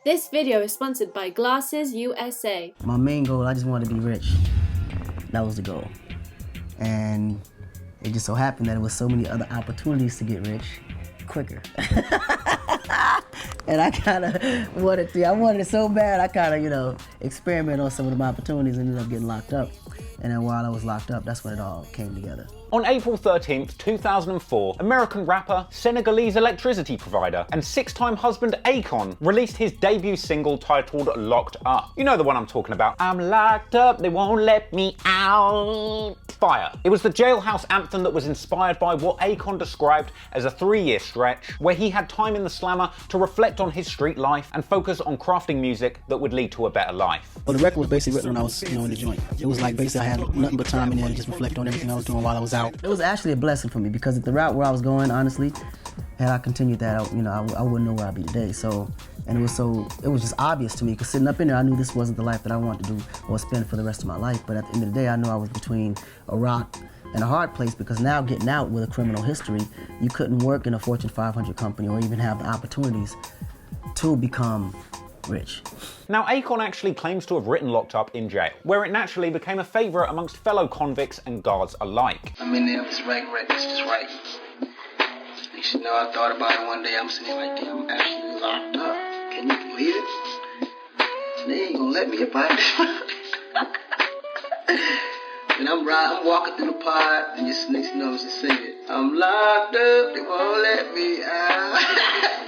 This video is sponsored by Glasses USA. My main goal, I just wanted to be rich. That was the goal. And it just so happened that there was so many other opportunities to get rich quicker. And I kind of wanted to, I wanted it so bad, I kind of, experiment on some of the opportunities and ended up getting locked up. And then while I was locked up, that's when it all came together. On April 13th, 2004, American rapper, Senegalese electricity provider, and six-time husband Akon released his debut single titled Locked Up. You know the one I'm talking about. I'm locked up, they won't let me out. Fire. It was the jailhouse anthem that was inspired by what Akon described as a 3-year stretch where he had time in the slammer to reflect on his street life and focus on crafting music that would lead to a better life. Well, the record was basically written when I was, in the joint. It was like basically I had nothing but time in there to just reflect on everything I was doing while I was out. It was actually a blessing for me because the route where I was going, honestly, had I continued that, I wouldn't know where I'd be today. So, and it was just obvious to me because sitting up in there, I knew this wasn't the life that I wanted to do or spend for the rest of my life. But at the end of the day, I knew I was between a rock and a hard place because now getting out with a criminal history, you couldn't work in a Fortune 500 company or even have the opportunities to become rich. Now, Akon actually claims to have written Locked Up in jail, where it naturally became a favourite amongst fellow convicts and guards alike. I'm in there, I'm just writing, it's just right. You should know, I thought about it one day, I'm sitting like, damn, I'm actually locked up. Can you believe it? They ain't gonna let me up out. And I'm walking through the pod, and just next thing you know, I'm just singing, I'm locked up, they won't let me out.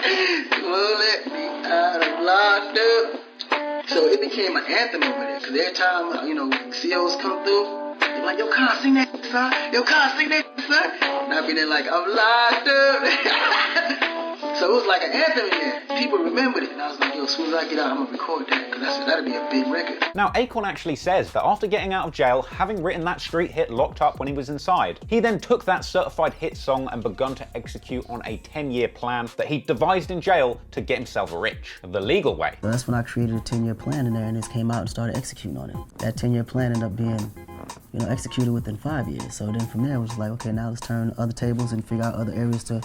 They won't let me out, I'm locked up. So it became an anthem over there, because every time, COs come through, they're like, yo, Con, sing that, son. Yo, Con, sing that, son. And I be there like, I'm locked up. So it was like an anthem in there. People remembered it. And I was like, yo, as soon as I get out, I'm going to record that, because I said that'd be a big record. Now, Akon actually says that after getting out of jail, having written that street hit Locked Up when he was inside, he then took that certified hit song and begun to execute on a 10-year plan that he devised in jail to get himself rich, the legal way. So that's when I created a 10-year plan in there and just came out and started executing on it. That 10-year plan ended up being, executed within 5 years. So then from there, it was like, okay, now let's turn other tables and figure out other areas to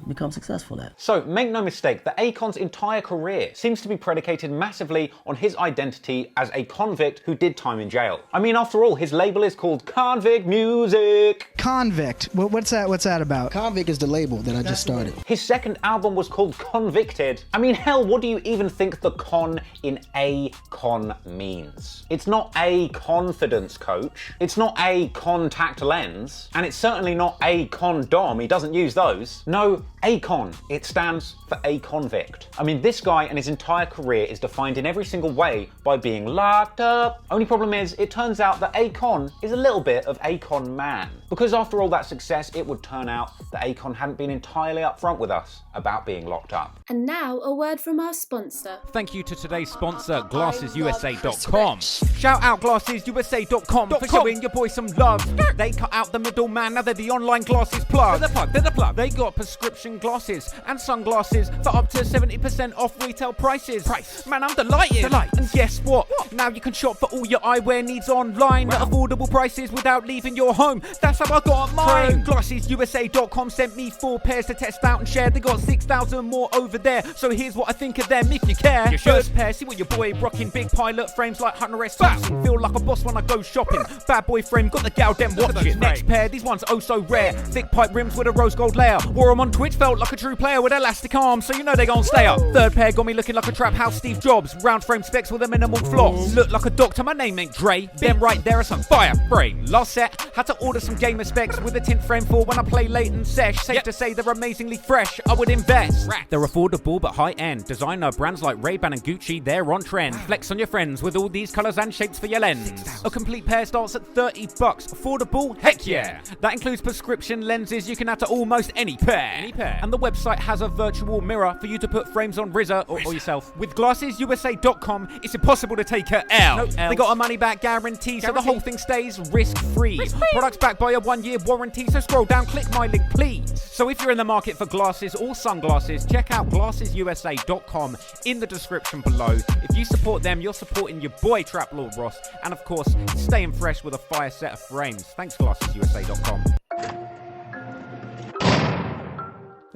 become successful at. So make no mistake that Akon's entire career seems to be predicated massively on his identity as a convict who did time in jail. I mean, after all, his label is called Convict Music. Convict. What's that about? Convict is the label that I just started. His second album was called Convicted. I mean, hell, what do you even think the con in Akon means? It's not a confidence coach. It's not a contact lens. And it's certainly not a condom. He doesn't use those. No, Akon. It stands for a convict. I mean, this guy and his entire career is defined in every single way by being locked up. Only problem is, it turns out that Akon is a little bit of Akon man. Because after all that success, it would turn out that Akon hadn't been entirely upfront with us about being locked up. And now, a word from our sponsor. Thank you to today's sponsor, GlassesUSA.com. Shout out GlassesUSA.com for showing your boy some love. They cut out the middleman, now they're the online glasses plug. They're the plug. They got prescription glasses and sunglasses for up to 70% off retail prices. Man, I'm delighted. And guess what? Now you can shop for all your eyewear needs online at affordable prices without leaving your home. That's how I got mine. GlassesUSA.com sent me 4 pairs to test out and share. They got 6,000 more over there. So here's what I think of them if you care. Your first pair, see what your boy rocking. Big pilot frames like Hunter S. Thompson. Feel like a boss when I go shopping. Bad boy frame, got the gal dem watching. Next pair, these ones oh so rare. Thick pipe rims with a rose gold layer. Wore them on Twitch, felt like a true player with elastic arms, so you know they gon' stay up. Third pair got me looking like a trap house Steve Jobs. Round frame specs with a minimal floss. Look like a doctor, my name ain't Dre. Them right there are some fire frame. Last set, had to order some gamer specs with a tint frame for when I play late and sesh. Safe to say they're amazingly fresh, I would invest. They're affordable but high end. Designer brands like Ray-Ban and Gucci, they're on trend. Flex on your friends with all these colours and shapes for your lens. A complete pair starts at $30. Affordable? Heck yeah! That includes prescription lenses you can add to almost any pair. And the website has a virtual mirror for you to put frames on RZA or yourself. With GlassesUSA.com, it's impossible to take a L. They got a money back guarantee, so the whole thing stays risk-free. Products backed by a 1-year warranty, so scroll down, click my link, please. So if you're in the market for glasses or sunglasses, check out GlassesUSA.com in the description below. If you support them, you're supporting your boy Trap Lord Ross, and of course, staying fresh with a fire set of frames. Thanks, GlassesUSA.com.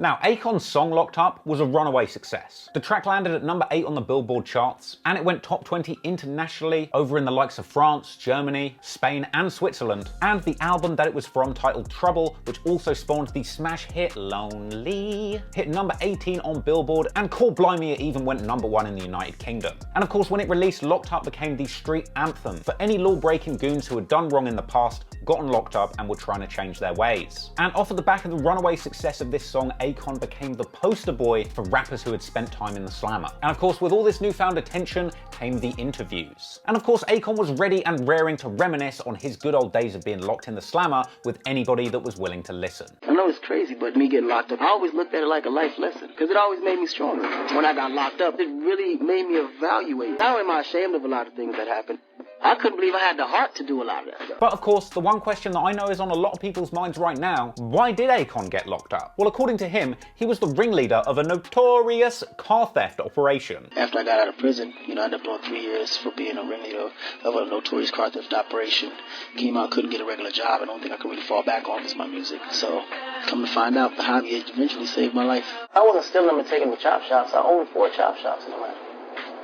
Now, Akon's song Locked Up was a runaway success. The track landed at number 8 on the Billboard charts, and it went top 20 internationally over in the likes of France, Germany, Spain, and Switzerland. And the album that it was from, titled Trouble, which also spawned the smash hit Lonely, hit number 18 on Billboard, and Call Blimey, it even went number 1 in the United Kingdom. And of course, when it released, Locked Up became the street anthem for any law-breaking goons who had done wrong in the past, gotten locked up, and were trying to change their ways. And off of the back of the runaway success of this song, Akon became the poster boy for rappers who had spent time in the slammer. And of course, with all this newfound attention came the interviews. And of course, Akon was ready and raring to reminisce on his good old days of being locked in the slammer with anybody that was willing to listen. I know it's crazy, but me getting locked up, I always looked at it like a life lesson, because it always made me stronger. When I got locked up, it really made me evaluate. Not only am I ashamed of a lot of things that happened, I couldn't believe I had the heart to do a lot of that stuff. But of course, the one question that I know is on a lot of people's minds right now, why did Akon get locked up? Well, according to him, he was the ringleader of a notorious car theft operation. After I got out of prison, I ended up doing 3 years for being a ringleader of a notorious car theft operation. Came out, couldn't get a regular job. I don't think I could really fall back on was my music. So, come to find out, the hobby eventually saved my life. I wasn't stealing them and taking them to chop shops. I owned 4 chop shops in Atlanta.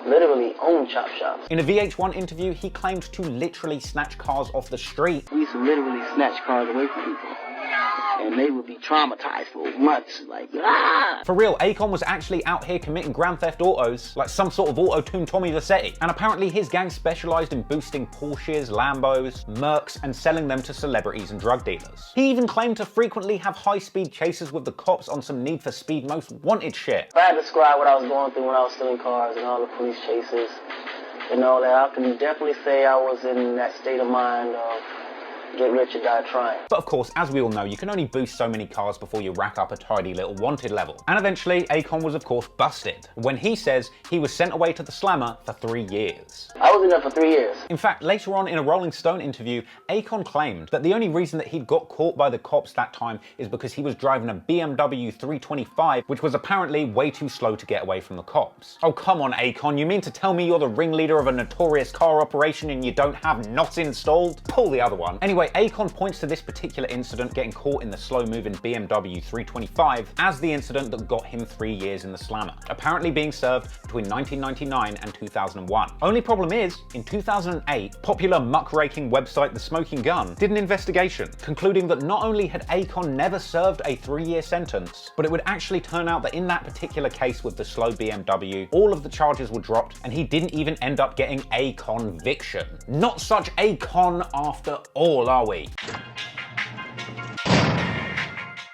Literally own chop shops. In a VH1 interview, he claimed to literally snatch cars off the street. We used to literally snatch cars away from people, and they would be traumatized for months, like, ah! For real, Akon was actually out here committing grand theft autos, like some sort of auto-tuned Tommy Vercetti. And apparently his gang specialized in boosting Porsches, Lambos, Mercs, and selling them to celebrities and drug dealers. He even claimed to frequently have high-speed chases with the cops on some Need for Speed Most Wanted shit. If I had to describe what I was going through when I was stealing cars and all the police chases and all that, I can definitely say I was in that state of mind of get rich or die trying. But of course, as we all know, you can only boost so many cars before you rack up a tidy little wanted level. And eventually, Akon was of course busted, when he says he was sent away to the slammer for 3 years. I was in there for 3 years. In fact, later on in a Rolling Stone interview, Akon claimed that the only reason that he'd got caught by the cops that time is because he was driving a BMW 325, which was apparently way too slow to get away from the cops. Oh, come on, Akon, you mean to tell me you're the ringleader of a notorious car operation and you don't have NOT installed? Pull the other one. Anyway, Akon points to this particular incident, getting caught in the slow-moving BMW 325, as the incident that got him 3 years in the slammer, apparently being served between 1999 and 2001. Only problem is, in 2008, popular muckraking website The Smoking Gun did an investigation, concluding that not only had Akon never served a 3-year sentence, but it would actually turn out that in that particular case with the slow BMW, all of the charges were dropped and he didn't even end up getting a conviction. Not such a con after all, are we?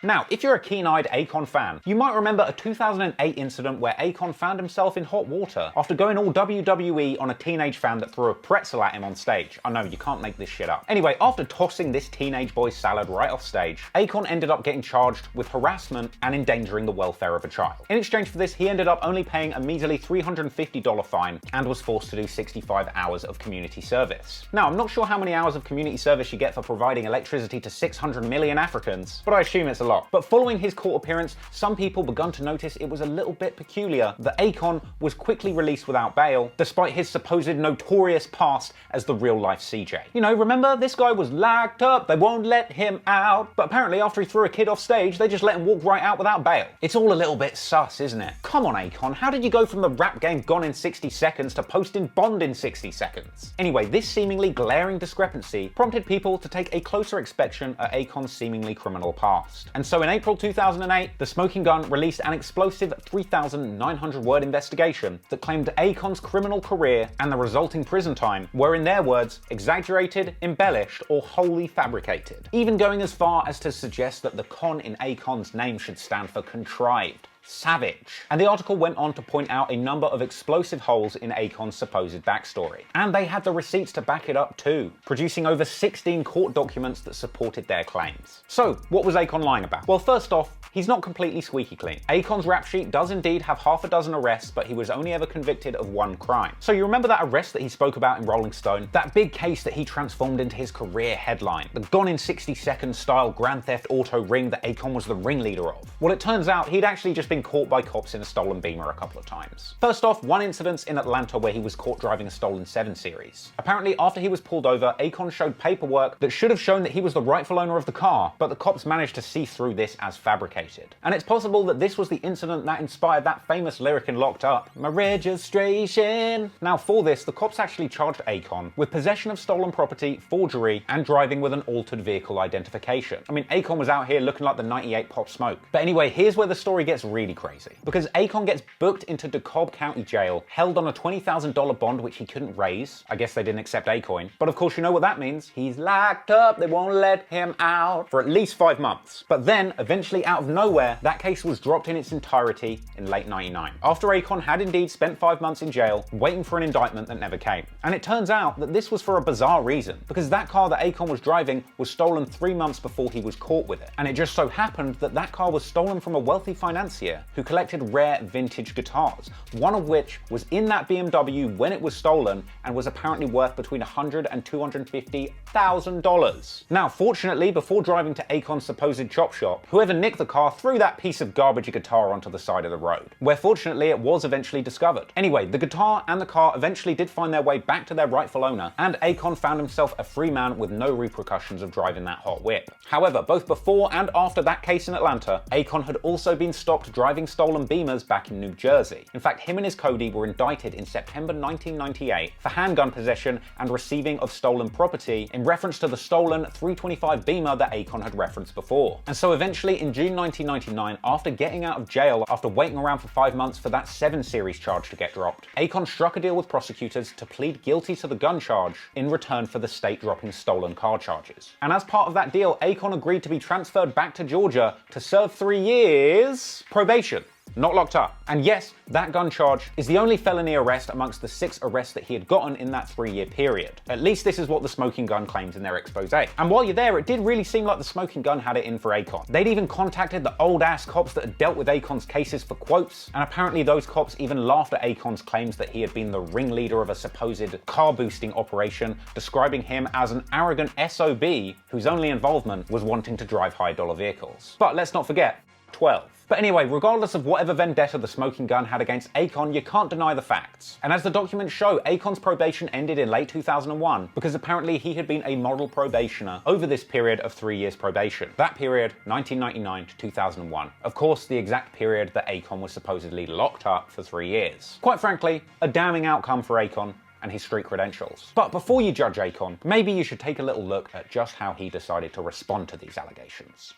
Now, if you're a keen-eyed Akon fan, you might remember a 2008 incident where Akon found himself in hot water after going all WWE on a teenage fan that threw a pretzel at him on stage. I know, you can't make this shit up. Anyway, after tossing this teenage boy's salad right off stage, Akon ended up getting charged with harassment and endangering the welfare of a child. In exchange for this, he ended up only paying a measly $350 fine and was forced to do 65 hours of community service. Now, I'm not sure how many hours of community service you get for providing electricity to 600 million Africans, but I assume it's a lot. But following his court appearance, some people begun to notice it was a little bit peculiar that Akon was quickly released without bail, despite his supposed notorious past as the real-life CJ. You know, remember, this guy was locked up, they won't let him out, but apparently after he threw a kid off stage, they just let him walk right out without bail. It's all a little bit sus, isn't it? Come on, Akon, how did you go from the rap game gone in 60 seconds to posting Bond in 60 seconds? Anyway, this seemingly glaring discrepancy prompted people to take a closer inspection at Akon's seemingly criminal past. And so in April 2008, The Smoking Gun released an explosive 3,900-word investigation that claimed Akon's criminal career and the resulting prison time were, in their words, exaggerated, embellished, or wholly fabricated, even going as far as to suggest that the con in Akon's name should stand for contrived, savage. And the article went on to point out a number of explosive holes in Akon's supposed backstory. And they had the receipts to back it up too, producing over 16 court documents that supported their claims. So, what was Akon lying about? Well, first off, he's not completely squeaky clean. Akon's rap sheet does indeed have half a dozen arrests, but he was only ever convicted of 1 crime. So you remember that arrest that he spoke about in Rolling Stone? That big case that he transformed into his career headline, the Gone in 60 Seconds style Grand Theft Auto ring that Akon was the ringleader of. Well, it turns out he'd actually just been caught by cops in a stolen Beamer a couple of times. First off, one incident in Atlanta where he was caught driving a stolen 7 Series. Apparently, after he was pulled over, Akon showed paperwork that should have shown that he was the rightful owner of the car, but the cops managed to see through this as fabricated. relocated. And it's possible that this was the incident that inspired that famous lyric in Locked Up, "My registration." Now for this, the cops actually charged Akon with possession of stolen property, forgery, and driving with an altered vehicle identification. I mean, Akon was out here looking like the 98 Pop Smoke. But anyway, here's where the story gets really crazy. Because Akon gets booked into DeKalb County Jail, held on a $20,000 bond which he couldn't raise. I guess they didn't accept Akon. But of course you know what that means. He's locked up, they won't let him out for at least 5 months. But then, eventually out of nowhere, that case was dropped in its entirety in late '99. After Akon had indeed spent 5 months in jail, waiting for an indictment that never came. And it turns out that this was for a bizarre reason, because that car that Akon was driving was stolen 3 months before he was caught with it. And it just so happened that that car was stolen from a wealthy financier who collected rare vintage guitars, one of which was in that BMW when it was stolen and was apparently worth between $100,000 and $250,000. Now, fortunately, before driving to Akon's supposed chop shop, whoever nicked the car threw that piece of garbage guitar onto the side of the road, where fortunately it was eventually discovered. Anyway, the guitar and the car eventually did find their way back to their rightful owner, and Akon found himself a free man with no repercussions of driving that hot whip. However, both before and after that case in Atlanta, Akon had also been stopped driving stolen Beamers back in New Jersey. In fact, him and his Cody were indicted in September 1998 for handgun possession and receiving of stolen property in reference to the stolen 325 Beamer that Akon had referenced before. And so eventually in June 1999, after getting out of jail after waiting around for 5 months for that 7 Series charge to get dropped, Akon struck a deal with prosecutors to plead guilty to the gun charge in return for the state dropping stolen car charges. And as part of that deal, Akon agreed to be transferred back to Georgia to serve 3 years probation. Not locked up. And yes, that gun charge is the only felony arrest amongst the 6 arrests that he had gotten in that 3-year period. At least this is what the smoking gun claims in their expose. And while you're there, it did really seem like the smoking gun had it in for Akon. They'd even contacted the old ass cops that had dealt with Akon's cases for quotes, and apparently those cops even laughed at Akon's claims that he had been the ringleader of a supposed car boosting operation, describing him as an arrogant SOB whose only involvement was wanting to drive high-dollar vehicles. But let's not forget, 12. But anyway, regardless of whatever vendetta the smoking gun had against Akon, you can't deny the facts. And as the documents show, Akon's probation ended in late 2001 because apparently he had been a model probationer over this period of 3 years probation. That period, 1999 to 2001. Of course, the exact period that Akon was supposedly locked up for 3 years. Quite frankly, a damning outcome for Akon and his street credentials. But before you judge Akon, maybe you should take a little look at just how he decided to respond to these allegations.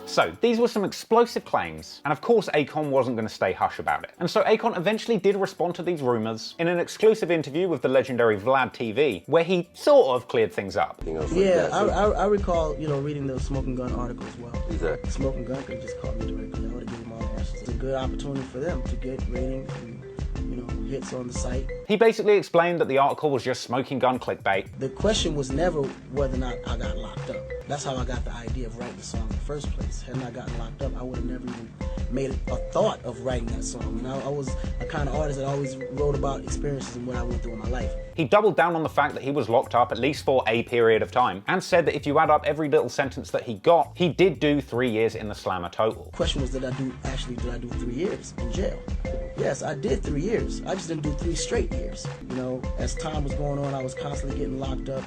So, these were some explosive claims, and of course Akon wasn't going to stay hush about it. And so Akon eventually did respond to these rumors in an exclusive interview with the legendary Vlad TV, where he sort of cleared things up. Yeah, I recall, reading the smoking gun article as well. Exactly. Smoking gun could just call me directly. I would have given them all the answers. It's a good opportunity for them to get ratings and hits on the site. He basically explained that the article was just smoking gun clickbait. The question was never whether or not I got locked up. That's how I got the idea of writing the song in the first place. Had I not gotten locked up, I would have never even made a thought of writing that song. I was a kind of artist that always wrote about experiences and what I went through in my life. He doubled down on the fact that he was locked up at least for a period of time, and said that if you add up every little sentence that he got, he did do 3 years in the slammer total. The question was, did I do 3 years in jail? Yes, I did 3 years. I just didn't do 3 straight years. As time was going on, I was constantly getting locked up.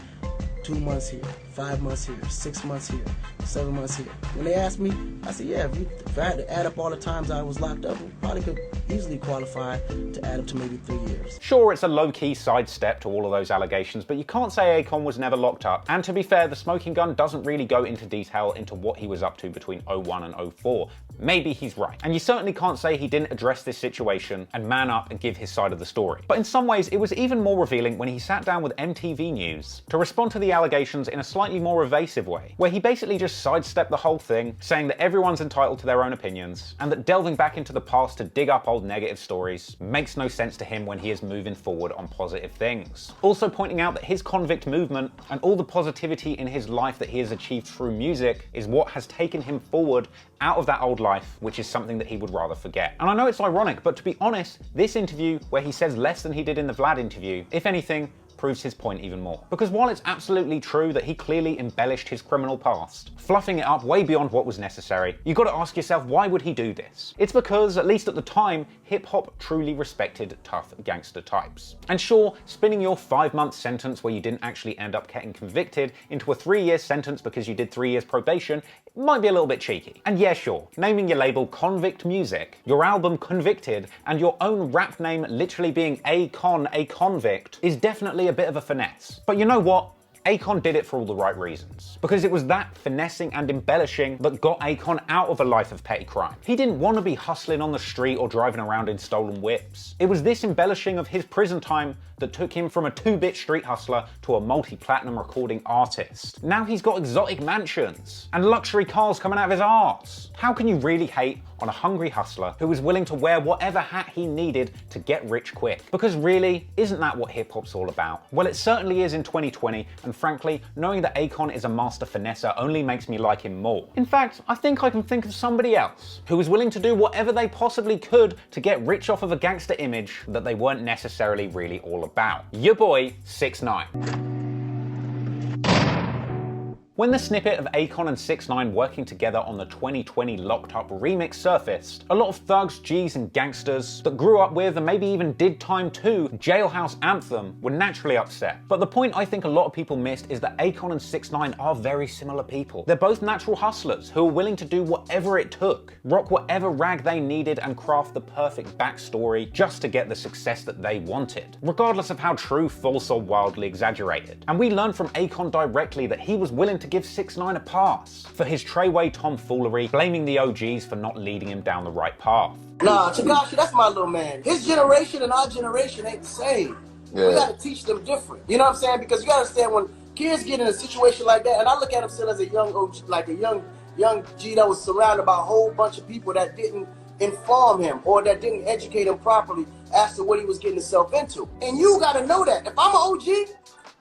2 months here, 5 months here, 6 months here, 7 months here. When they asked me, I said, yeah, if I had to add up all the times I was locked up, I probably could easily qualify to add up to maybe 3 years. Sure, it's a low-key sidestep to all of those allegations, but you can't say Akon was never locked up. And to be fair, the smoking gun doesn't really go into detail into what he was up to between 01 and 04. Maybe he's right. And you certainly can't say he didn't address this situation and man up and give his side of the story. But in some ways, it was even more revealing when he sat down with MTV News to respond to the allegations in a slightly more evasive way, where he basically just sidestepped the whole thing, saying that everyone's entitled to their own opinions, and that delving back into the past to dig up old negative stories makes no sense to him when he is moving forward on positive things. Also pointing out that his convict movement and all the positivity in his life that he has achieved through music is what has taken him forward out of that old life, which is something that he would rather forget. And I know it's ironic, but to be honest, this interview, where he says less than he did in the Vlad interview, if anything, proves his point even more. Because while it's absolutely true that he clearly embellished his criminal past, fluffing it up way beyond what was necessary, you gotta ask yourself, why would he do this? It's because, at least at the time, hip-hop truly respected tough gangster types. And sure, spinning your 5-month sentence where you didn't actually end up getting convicted into a 3-year sentence because you did 3 years probation might be a little bit cheeky. And yeah, sure, naming your label Convict Music, your album Convicted, and your own rap name literally being Akon, a convict, is definitely a bit of a finesse. But you know what? Akon did it for all the right reasons. Because it was that finessing and embellishing that got Akon out of a life of petty crime. He didn't want to be hustling on the street or driving around in stolen whips. It was this embellishing of his prison time that took him from a 2-bit street hustler to a multi-platinum recording artist. Now he's got exotic mansions and luxury cars coming out of his arse. How can you really hate on a hungry hustler who was willing to wear whatever hat he needed to get rich quick? Because really, isn't that what hip-hop's all about? Well, it certainly is in 2020, and frankly, knowing that Akon is a master finesser only makes me like him more. In fact, I think I can think of somebody else who was willing to do whatever they possibly could to get rich off of a gangster image that they weren't necessarily really all about. Your boy, 6ix9ine. When the snippet of Akon and 6ix9ine working together on the 2020 Locked Up remix surfaced, a lot of thugs, G's and gangsters that grew up with and maybe even did time to Jailhouse Anthem were naturally upset. But the point I think a lot of people missed is that Akon and 6ix9ine are very similar people. They're both natural hustlers who are willing to do whatever it took, rock whatever rag they needed and craft the perfect backstory just to get the success that they wanted, regardless of how true, false or wildly exaggerated. And we learned from Akon directly that he was willing to give 6ix9ine a pass for his Treyway tomfoolery, blaming the OGs for not leading him down the right path. Nah, Tekashi, that's my little man. His generation and our generation ain't the same. Yeah. We gotta teach them different. You know what I'm saying? Because you gotta understand, when kids get in a situation like that, and I look at him still as a young OG, like a young G that was surrounded by a whole bunch of people that didn't inform him or that didn't educate him properly as to what he was getting himself into. And you gotta know that. If I'm an OG,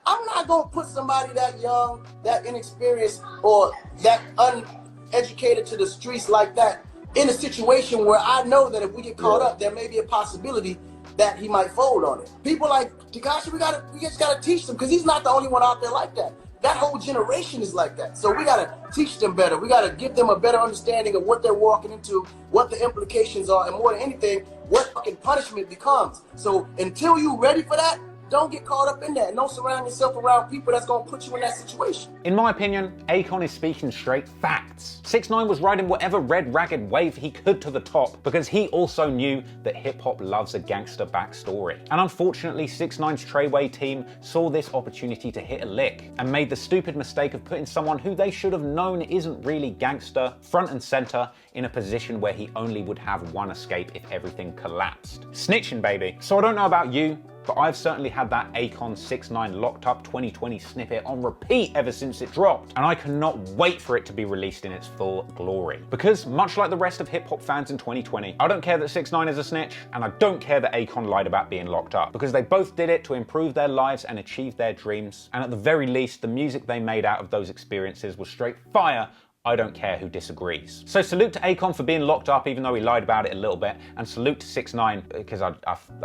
I'm not gonna put somebody that young, that inexperienced, or that uneducated to the streets like that in a situation where I know that if we get caught up, there may be a possibility that he might fold on it. People like Tekashi, we just gotta teach them, because he's not the only one out there like that. That whole generation is like that. So we gotta teach them better. We gotta give them a better understanding of what they're walking into, what the implications are, and more than anything, what fucking punishment becomes. So until you're ready for that, don't get caught up in that, and don't surround yourself around people that's gonna put you in that situation. In my opinion, Akon is speaking straight facts. 6ix9ine was riding whatever red ragged wave he could to the top because he also knew that hip-hop loves a gangster backstory. And unfortunately, 6ix9ine's Treyway team saw this opportunity to hit a lick and made the stupid mistake of putting someone who they should have known isn't really gangster front and center in a position where he only would have one escape if everything collapsed. Snitching, baby. So I don't know about you, but I've certainly had that Akon 6ix9ine Locked Up 2020 snippet on repeat ever since it dropped, and I cannot wait for it to be released in its full glory. Because much like the rest of hip-hop fans in 2020, I don't care that 6ix9ine is a snitch, and I don't care that Akon lied about being locked up, because they both did it to improve their lives and achieve their dreams, and at the very least, the music they made out of those experiences was straight fire. I don't care who disagrees. So salute to Akon for being locked up, even though he lied about it a little bit, and salute to 6ix9ine because I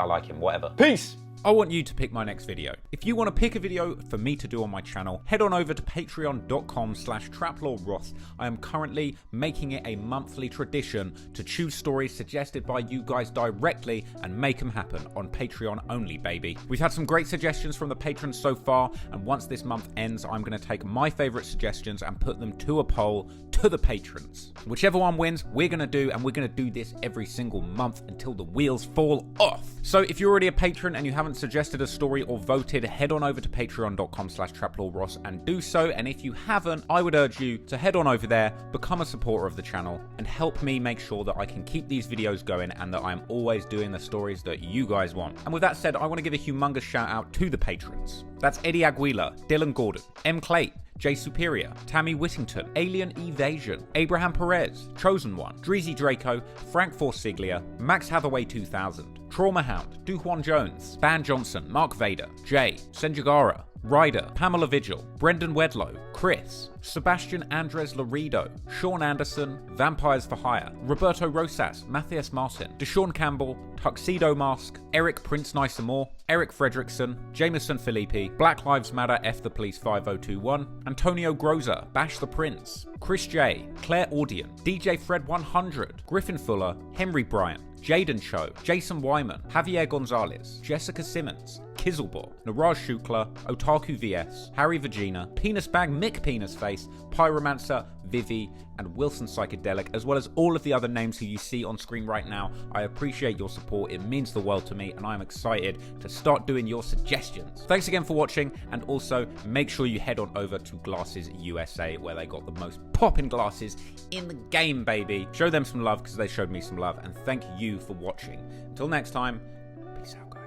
like him, whatever. Peace! I want you to pick my next video. If you want to pick a video for me to do on my channel, head on over to patreon.com/traplawross. I am currently making it a monthly tradition to choose stories suggested by you guys directly and make them happen on Patreon only, baby. We've had some great suggestions from the patrons so far, and once this month ends, I'm going to take my favorite suggestions and put them to a poll to the patrons. Whichever one wins, we're going to do, and we're going to do this every single month until the wheels fall off. So if you're already a patron and you haven't suggested a story or voted, head on over to patreon.com/traplawross and do so. And if you haven't, I would urge you to head on over there, become a supporter of the channel, and help me make sure that I can keep these videos going and that I'm always doing the stories that you guys want. And with that said, I want to give a humongous shout out to the patrons. That's Eddie Aguilar, Dylan Gordon, M. Clate, Jay Superior, Tammy Whittington, Alien Evasion, Abraham Perez, Chosen One, Dreezy Draco, Frank Forsiglia, Max Hathaway 2000, Trauma Hound, Duhwan Jones, Van Johnson, Mark Vader, Jay, Senjagara, Ryder, Pamela Vigil, Brendan Wedlow, Chris, Sebastian Andres Laredo, Sean Anderson, Vampires for Hire, Roberto Rosas, Matthias Martin, Deshaun Campbell, Tuxedo Mask, Eric Prince Niceamore, Eric Fredrickson, Jameson Filippi, Black Lives Matter F the Police 5021, Antonio Groza, Bash the Prince, Chris J, Claire Audion, DJ Fred 100, Griffin Fuller, Henry Bryant, Jaden Cho, Jason Wyman, Javier Gonzalez, Jessica Simmons, Kizzlebot, Niraj Shukla, Otaku VS, Harry Vagina, Penis Bag Mick Penis Face, Pyromancer, Vivi, and Wilson Psychedelic, as well as all of the other names who you see on screen right now. I appreciate your support, it means the world to me, and I'm excited to start doing your suggestions. Thanks again for watching, and also make sure you head on over to Glasses USA, where they got the most poppin' glasses in the game, baby. Show them some love, because they showed me some love, and thank you for watching. Until next time, peace out, guys.